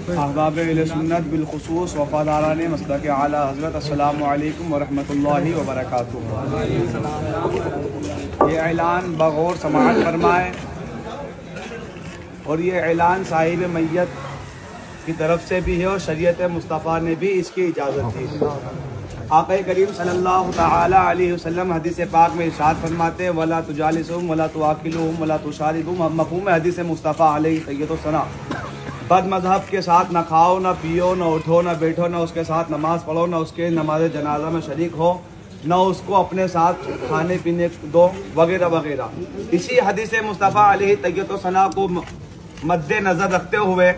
احباب اہل سنت بالخصوص وفاداران مسلک اعلیٰ حضرت السلام علیکم ورحمۃ اللہ وبرکاتہ۔ یہ اعلان بغور سماعت فرمائے، اور یہ اعلان صاحب میت کی طرف سے بھی ہے اور شریعت مصطفیٰ نے بھی اس کی اجازت دی۔ آقا کریم صلی اللہ تعالی علیہ وسلم حدیث پاک میں ارشاد فرماتے ہیں وَلَا تُجَالِسُهُمْ وَلَا تُوَاكِلُهُمْ وَلَا تُشَارِبُهُمْ۔ مفہوم حدیث مصطفیٰ علیہ تیت و ثنا، بد مذہب کے ساتھ نہ کھاؤ نہ پیو نہ اٹھو نہ بیٹھو، نہ اس کے ساتھ نماز پڑھو، نہ اس کے نماز جنازہ میں شریک ہو، نہ اس کو اپنے ساتھ کھانے پینے دو، وغیرہ وغیرہ۔ اسی حدیث مصطفیٰ علیہ تیت و ثنا کو مد نظر رکھتے ہوئے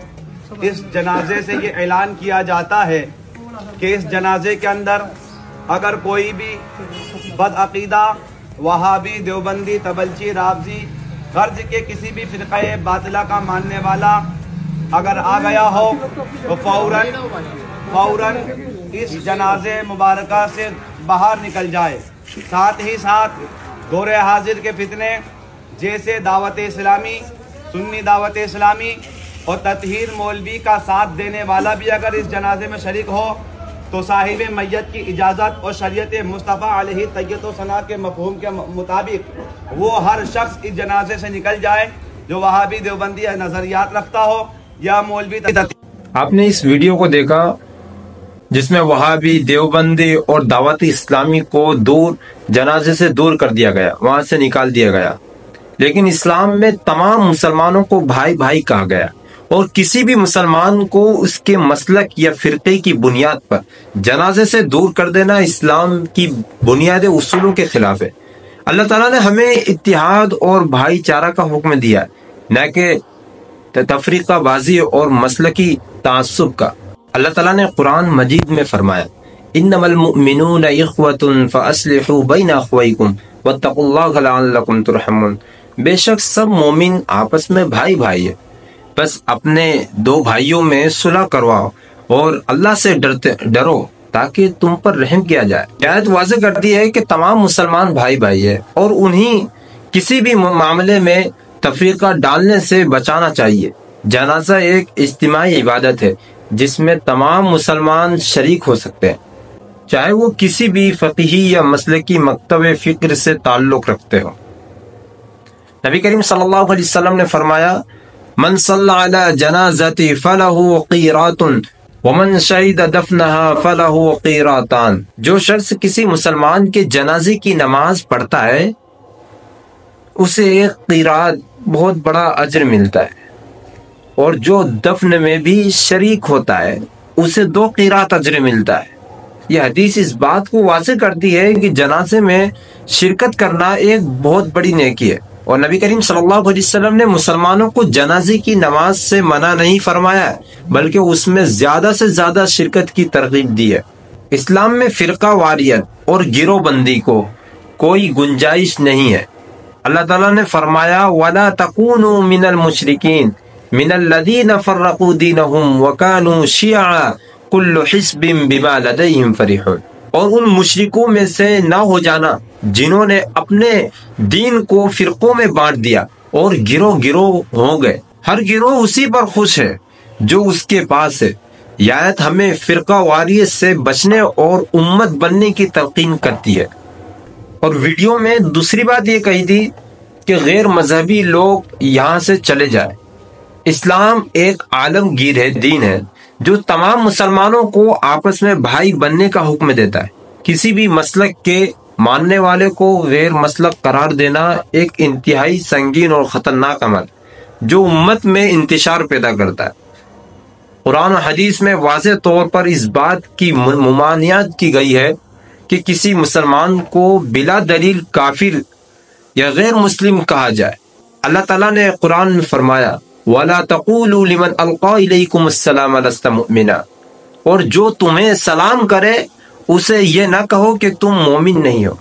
اس جنازے سے یہ اعلان کیا جاتا ہے کہ اس جنازے کے اندر اگر کوئی بھی بد عقیدہ وہابی، دیوبندی، تبلچی، رافضی، غرض کے کسی بھی فرقہ باطلہ کا ماننے والا اگر آ گیا ہو تو فوراً اس جنازے مبارکہ سے باہر نکل جائے۔ ساتھ ہی ساتھ دور حاضر کے فتنے جیسے دعوت اسلامی، سنی دعوت اسلامی اور تطہیر مولوی کا ساتھ دینے والا بھی اگر اس جنازے میں شریک ہو تو صاحب میت کی اجازت اور شریعت مصطفیٰ علیہ تیت و ثنا کے مفہوم کے مطابق وہ ہر شخص اس جنازے سے نکل جائے جو وہابی، دیوبندی نظریات رکھتا ہو یا مولوی۔ آپ نے اس ویڈیو کو دیکھا جس میں وہابی، دیوبندی اور دعوت اسلامی کو جنازے سے دور کر دیا گیا، وہاں سے نکال دیا گیا، لیکن اسلام میں تمام مسلمانوں کو بھائی بھائی کہا گیا، اور کسی بھی مسلمان کو اس کے مسلک یا فرقے کی بنیاد پر جنازے سے دور کر دینا اسلام کی بنیادی اصولوں کے خلاف ہے۔ اللہ تعالیٰ نے ہمیں اتحاد اور بھائی چارہ کا حکم دیا ہے، نہ کہ تفریقہ بازی اور مسلکی تعصب کا۔ اللہ تعالیٰ نے قرآن مجید میں فرمایا انما المؤمنون اخوۃ فاصلحوا بین اخویکم واتقوا اللہ لعلکم ترحمون۔ بے شک سب مومن آپس میں بھائی بھائی ہے، بس اپنے دو بھائیوں میں صلح کرواؤ اور اللہ سے ڈرو تاکہ تم پر رحم کیا جائے۔ آیت واضح کرتی ہے کہ تمام مسلمان بھائی بھائی ہے اور انہیں کسی بھی معاملے میں تفریقہ ڈالنے سے بچانا چاہیے۔ جنازہ ایک اجتماعی عبادت ہے جس میں تمام مسلمان شریک ہو سکتے ہیں، چاہے وہ کسی بھی فقہی یا مسلکی مکتب فکر سے تعلق رکھتے ہوں۔ نبی کریم صلی اللہ علیہ وسلم نے فرمایا من صلی علی جنازتی فلہ قیرات ومن شہد دفنہا فلہ قیراتان۔ جو شخص کسی مسلمان کے جنازے کی نماز پڑھتا ہے اسے ایک قیرات، بہت بڑا اجر ملتا ہے، اور جو دفن میں بھی شریک ہوتا ہے اسے 2 قیرات اجر ملتا ہے۔ یہ حدیث اس بات کو واضح کرتی ہے کہ جنازے میں شرکت کرنا ایک بہت بڑی نیکی ہے، اور نبی کریم صلی اللہ علیہ وسلم نے مسلمانوں کو جنازے کی نماز سے منع نہیں فرمایا بلکہ اس میں زیادہ سے زیادہ شرکت کی ترغیب دی ہے۔ اسلام میں فرقہ واریت اور گروہ بندی کو کوئی گنجائش نہیں ہے۔ اللہ تعالیٰ نے فرمایا وَلَا تَكُونُوا مِنَ الْمُشْرِكِينَ مِنَ الَّذِينَ فَرَّقُوا دِينَهُمْ وَكَانُوا شِيَعًا كُلُّ حِزْبٍ بِمَا لَدَيْهِمْ فَرِحُونَ۔ اور ان مشرکوں میں سے نہ ہو جانا جنہوں نے اپنے دین کو فرقوں میں بانٹ دیا اور گروہ گروہ ہو گئے، ہر گروہ اسی پر خوش ہے جو اس کے پاس ہے۔ یہ آیت ہمیں فرقہ واریت سے بچنے اور امت بننے کی تلقین کرتی ہے۔ اور ویڈیو میں دوسری بات یہ کہی تھی کہ غیر مذہبی لوگ یہاں سے چلے جائیں۔ اسلام ایک عالمگیر ہے، دین ہے جو تمام مسلمانوں کو آپس میں بھائی بننے کا حکم دیتا ہے۔ کسی بھی مسلک کے ماننے والے کو غیر مسلک قرار دینا ایک انتہائی سنگین اور خطرناک عمل جو امت میں انتشار پیدا کرتا ہے۔ قرآن و حدیث میں واضح طور پر اس بات کی ممانعت کی گئی ہے کہ کسی مسلمان کو بلا دلیل کافر یا غیر مسلم کہا جائے۔ اللہ تعالیٰ نے قرآن میں فرمایا وَلَا تَقُولُوا لِمَنْ أَلْقَىٰ إِلَيْكُمُ السَّلَامَ لَسْتَ مُؤْمِنًا، اور جو تمہیں سلام کرے اسے یہ نہ کہو کہ تم مومن نہیں ہو۔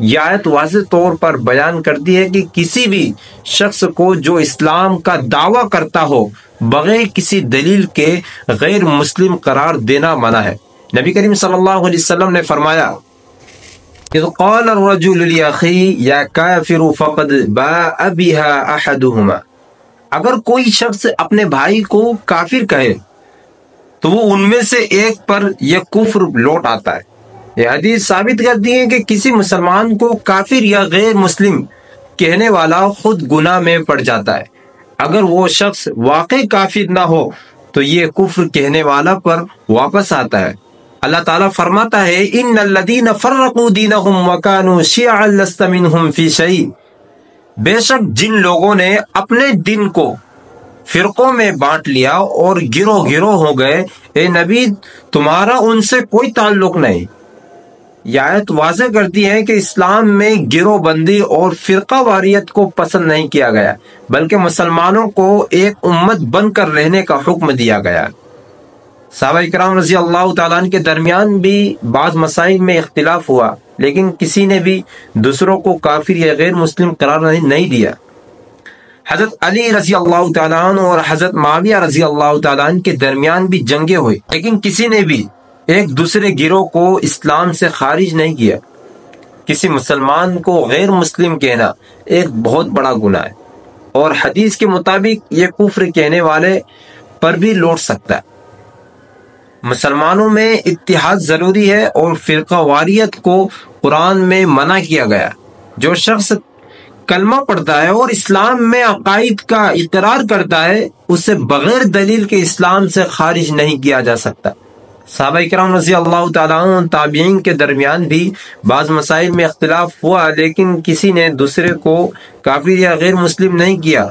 یہ آیت واضح طور پر بیان کرتی ہے کہ کسی بھی شخص کو جو اسلام کا دعویٰ کرتا ہو بغیر کسی دلیل کے غیر مسلم قرار دینا منع ہے۔ نبی کریم صلی اللہ علیہ وسلم نے فرمایا اذ قال الرجل لأخيه يا كافر فقد باء بها احدهما۔ اگر کوئی شخص اپنے بھائی کو کافر کہے تو وہ ان میں سے ایک پر یہ کفر لوٹ آتا ہے۔ یہ حدیث ثابت کرتی ہے کہ کسی مسلمان کو کافر یا غیر مسلم کہنے والا خود گناہ میں پڑ جاتا ہے۔ اگر وہ شخص واقعی کافر نہ ہو تو یہ کفر کہنے والا پر واپس آتا ہے۔ اللہ تعالیٰ فرماتا ہے ان الذین فرقوا دینہم وکانوا شیعا لست منہم فی شیء، بے شک جن لوگوں نے اپنے دن کو فرقوں میں بانٹ لیا اور گروہ گروہ ہو گئے، اے نبی تمہارا ان سے کوئی تعلق نہیں۔ یہ آیت واضح کرتی ہے کہ اسلام میں گروہ بندی اور فرقہ واریت کو پسند نہیں کیا گیا، بلکہ مسلمانوں کو ایک امت بن کر رہنے کا حکم دیا گیا۔ صحابہ کرام رضی اللہ تعالیٰ عنہ کے درمیان بھی بعض مسائل میں اختلاف ہوا، لیکن کسی نے بھی دوسروں کو کافر یا غیر مسلم قرار نہیں دیا۔ حضرت علی رضی اللہ تعالیٰ عنہ اور حضرت معاویہ رضی اللہ تعالیٰ عنہ کے درمیان بھی جنگیں ہوئی، لیکن کسی نے بھی ایک دوسرے گروہ کو اسلام سے خارج نہیں کیا۔ کسی مسلمان کو غیر مسلم کہنا ایک بہت بڑا گناہ ہے، اور حدیث کے مطابق یہ کفر کہنے والے پر بھی لوٹ سکتا ہے۔ مسلمانوں میں اتحاد ضروری ہے اور فرقہ واریت کو قرآن میں منع کیا گیا۔ جو شخص کلمہ پڑھتا ہے اور اسلام میں عقائد کا اقرار کرتا ہے، اسے بغیر دلیل کے اسلام سے خارج نہیں کیا جا سکتا۔ صحابہ کرام رضی اللہ تعالیٰ عنہ تابعین کے درمیان بھی بعض مسائل میں اختلاف ہوا، لیکن کسی نے دوسرے کو کافر یا غیر مسلم نہیں کیا۔